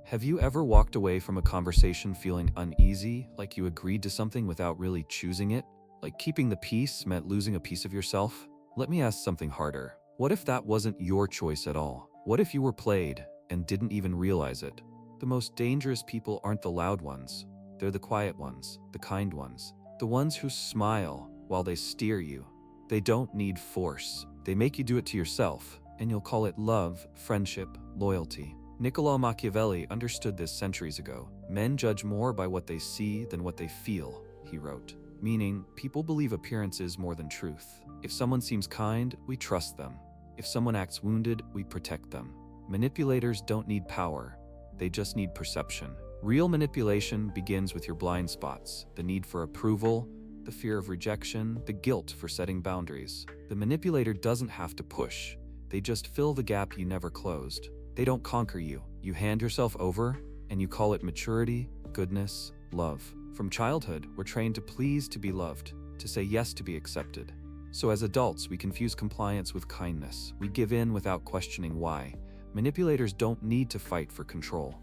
Have you ever walked away from a conversation feeling uneasy, like you agreed to something without really choosing it? Like keeping the peace meant losing a piece of yourself? Let me ask something harder. What if that wasn't your choice at all? What if you were played and didn't even realize it? The most dangerous people aren't the loud ones. They're the quiet ones, the kind ones, the ones who smile while they steer you. They don't need force. They make you do it to yourself, and you'll call it love, friendship, loyalty. Niccolo Machiavelli understood this centuries ago. Men judge more by what they see than what they feel, he wrote. Meaning, people believe appearances more than truth. If someone seems kind, we trust them. If someone acts wounded, we protect them. Manipulators don't need power. They just need perception. Real manipulation begins with your blind spots, the need for approval, the fear of rejection, the guilt for setting boundaries. The manipulator doesn't have to push. They just fill the gap you never closed. They don't conquer you. You hand yourself over, and you call it maturity, goodness, love. From childhood, we're trained to please to be loved, to say yes to be accepted. So as adults, we confuse compliance with kindness. We give in without questioning why. Manipulators don't need to fight for control.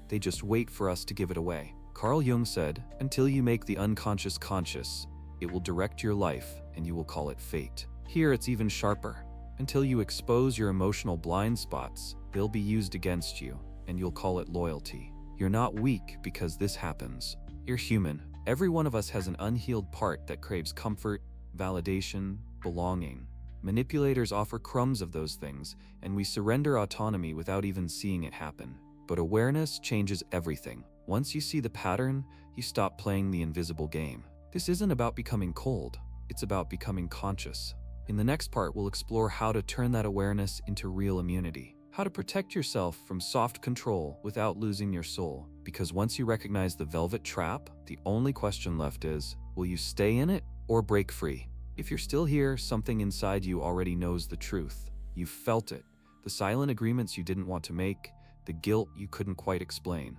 They just wait for us to give it away. Carl Jung said, "Until you make the unconscious conscious, it will direct your life and you will call it fate." Here it's even sharper. Until you expose your emotional blind spots, they'll be used against you, and you'll call it loyalty. You're not weak because this happens. You're human. Every one of us has an unhealed part that craves comfort, validation, belonging. Manipulators offer crumbs of those things, and we surrender autonomy without even seeing it happen. But awareness changes everything. Once you see the pattern, you stop playing the invisible game. This isn't about becoming cold. It's about becoming conscious. In the next part, we'll explore how to turn that awareness into real immunity. How to protect yourself from soft control without losing your soul. Because once you recognize the velvet trap, the only question left is, will you stay in it or break free? If you're still here, something inside you already knows the truth. You've felt it. The silent agreements you didn't want to make, the guilt you couldn't quite explain.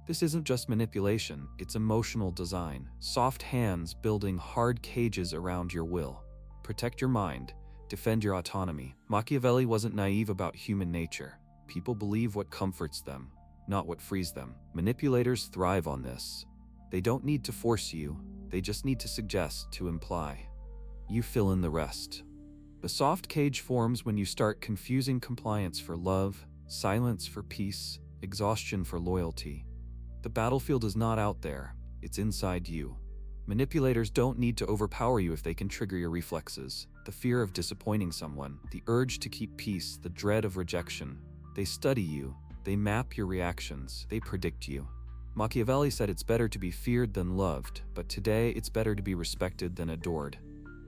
This isn't just manipulation, it's emotional design. Soft hands building hard cages around your will. Protect your mind. Defend your autonomy. Machiavelli wasn't naive about human nature. People believe what comforts them, not what frees them. Manipulators thrive on this. They don't need to force you, they just need to suggest, to imply. You fill in the rest. The soft cage forms when you start confusing compliance for love, silence for peace, exhaustion for loyalty. The battlefield is not out there, it's inside you. Manipulators don't need to overpower you if they can trigger your reflexes. The fear of disappointing someone, the urge to keep peace, the dread of rejection. They study you, they map your reactions, they predict you. Machiavelli said it's better to be feared than loved, but today it's better to be respected than adored.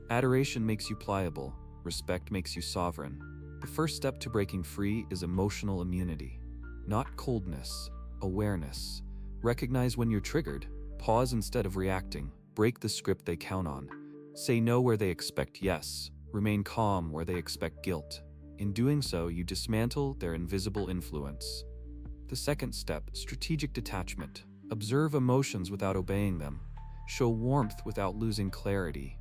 Adoration makes you pliable, respect makes you sovereign. The first step to breaking free is emotional immunity. Not coldness, awareness. Recognize when you're triggered, pause instead of reacting. Break the script they count on. Say no where they expect yes. Remain calm where they expect guilt. In doing so, you dismantle their invisible influence. The second step, strategic detachment. Observe emotions without obeying them. Show warmth without losing clarity.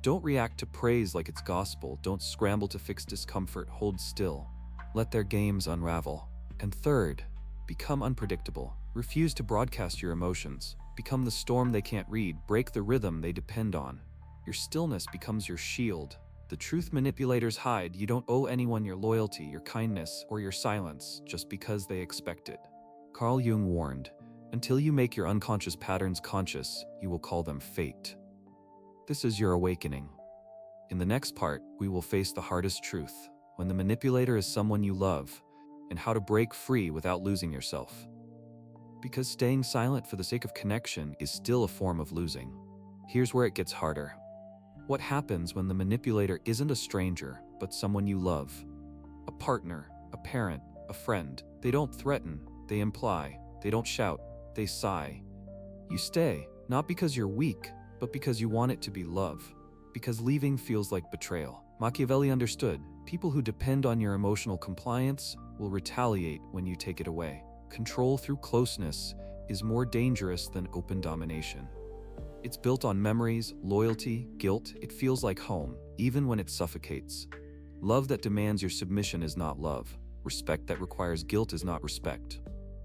Don't react to praise like it's gospel. Don't scramble to fix discomfort. Hold still. Let their games unravel. And third, become unpredictable. Refuse to broadcast your emotions. Become the storm they can't read. Break the rhythm they depend on. Your stillness becomes your shield. The truth manipulators hide. You don't owe anyone your loyalty, your kindness, or your silence just because they expect it. Carl Jung warned, until you make your unconscious patterns conscious, you will call them fate. This is your awakening. In the next part, we will face the hardest truth, when the manipulator is someone you love, and how to break free without losing yourself. Because staying silent for the sake of connection is still a form of losing. Here's where it gets harder. What happens when the manipulator isn't a stranger, but someone you love? A partner, a parent, a friend. They don't threaten, they imply. They don't shout, they sigh. You stay, not because you're weak, but because you want it to be love. Because leaving feels like betrayal. Machiavelli understood, people who depend on your emotional compliance will retaliate when you take it away. Control through closeness is more dangerous than open domination. It's built on memories, loyalty, guilt. It feels like home, even when it suffocates. Love that demands your submission is not love. Respect that requires guilt is not respect.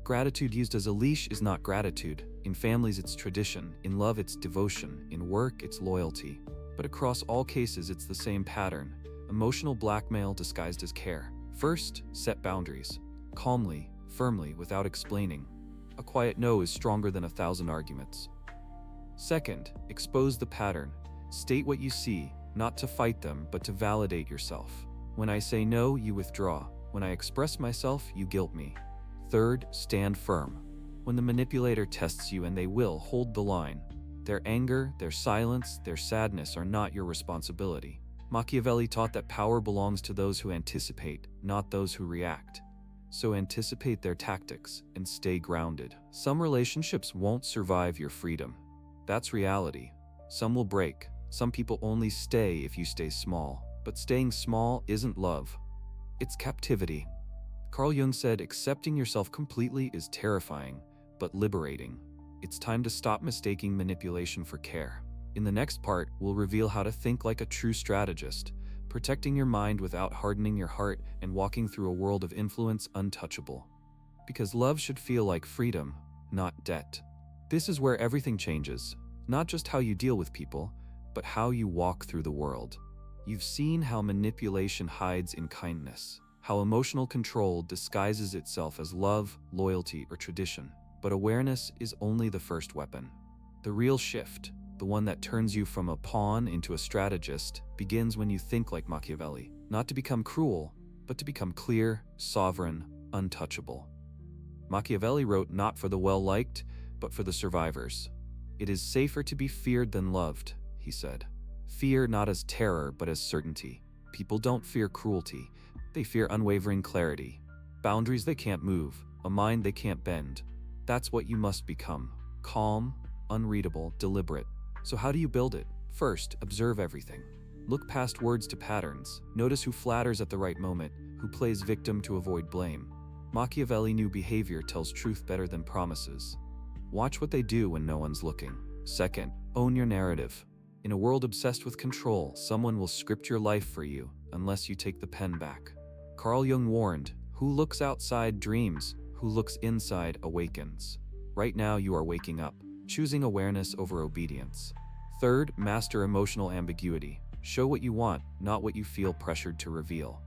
Gratitude used as a leash is not gratitude. In families, it's tradition. In love, it's devotion. In work, it's loyalty. But across all cases, it's the same pattern. Emotional blackmail disguised as care. First, set boundaries. Calmly, firmly, without explaining. A quiet no is stronger than 1,000 arguments. Second, expose the pattern. State what you see, not to fight them, but to validate yourself. When I say no, you withdraw. When I express myself, you guilt me. Third, stand firm. When the manipulator tests you, and they will, hold the line. Their anger, their silence, their sadness are not your responsibility. Machiavelli taught that power belongs to those who anticipate, not those who react. So anticipate their tactics and stay grounded. Some relationships won't survive your freedom. That's reality. Some will break. Some people only stay if you stay small. But staying small isn't love. It's captivity. Carl Jung said, accepting yourself completely is terrifying, but liberating. It's time to stop mistaking manipulation for care. In the next part, we'll reveal how to think like a true strategist, protecting your mind without hardening your heart and walking through a world of influence untouchable. Because love should feel like freedom, not debt. This is where everything changes, not just how you deal with people, but how you walk through the world. You've seen how manipulation hides in kindness, how emotional control disguises itself as love, loyalty, or tradition. But awareness is only the first weapon. The real shift, the one that turns you from a pawn into a strategist, begins when you think like Machiavelli, not to become cruel, but to become clear, sovereign, untouchable. Machiavelli wrote not for the well-liked, but for the survivors. It is safer to be feared than loved, he said. Fear not as terror, but as certainty. People don't fear cruelty. They fear unwavering clarity. Boundaries they can't move, a mind they can't bend. That's what you must become. Calm, unreadable, deliberate. So how do you build it? First, observe everything. Look past words to patterns. Notice who flatters at the right moment, who plays victim to avoid blame. Machiavelli knew behavior tells truth better than promises. Watch what they do when no one's looking. Second, own your narrative. In a world obsessed with control, someone will script your life for you unless you take the pen back. Carl Jung warned, who looks outside dreams, who looks inside awakens. Right now you are waking up, choosing awareness over obedience. Third, master emotional ambiguity. Show what you want, not what you feel pressured to reveal.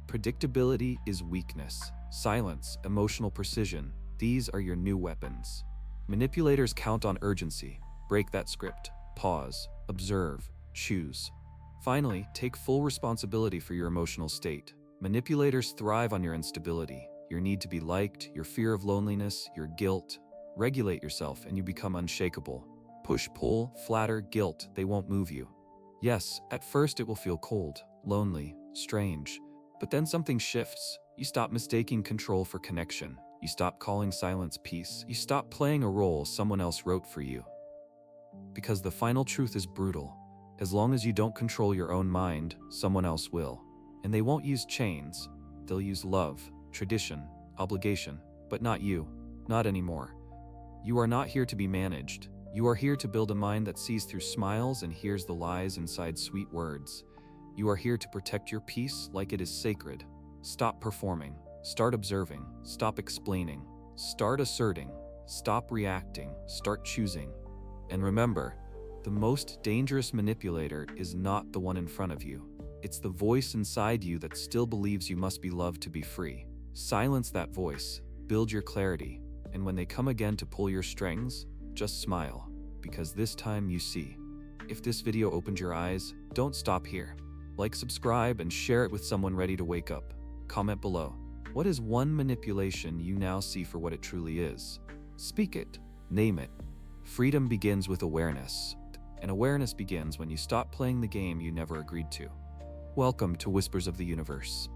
Predictability is weakness. Silence, emotional precision, these are your new weapons. Manipulators count on urgency. Break that script. Pause, observe, choose. Finally, take full responsibility for your emotional state. Manipulators thrive on your instability, your need to be liked, your fear of loneliness, your guilt. Regulate yourself and you become unshakable. Push, pull, flatter, guilt, they won't move you. Yes, at first it will feel cold, lonely, strange. But then something shifts. You stop mistaking control for connection. You stop calling silence peace. You stop playing a role someone else wrote for you. Because the final truth is brutal. As long as you don't control your own mind, someone else will. And they won't use chains. They'll use love, tradition, obligation, but not you. Not anymore. You are not here to be managed. You are here to build a mind that sees through smiles and hears the lies inside sweet words. You are here to protect your peace like it is sacred. Stop performing. Start observing. Stop explaining. Start asserting. Stop reacting. Start choosing. And remember, the most dangerous manipulator is not the one in front of you. It's the voice inside you that still believes you must be loved to be free. Silence that voice. Build your clarity. And when they come again to pull your strings, just smile, because this time you see. If this video opened your eyes, don't stop here. Like, subscribe, and share it with someone ready to wake up. Comment below. What is one manipulation you now see for what it truly is? Speak it. Name it. Freedom begins with awareness. And awareness begins when you stop playing the game you never agreed to. Welcome to Whispers of the Universe.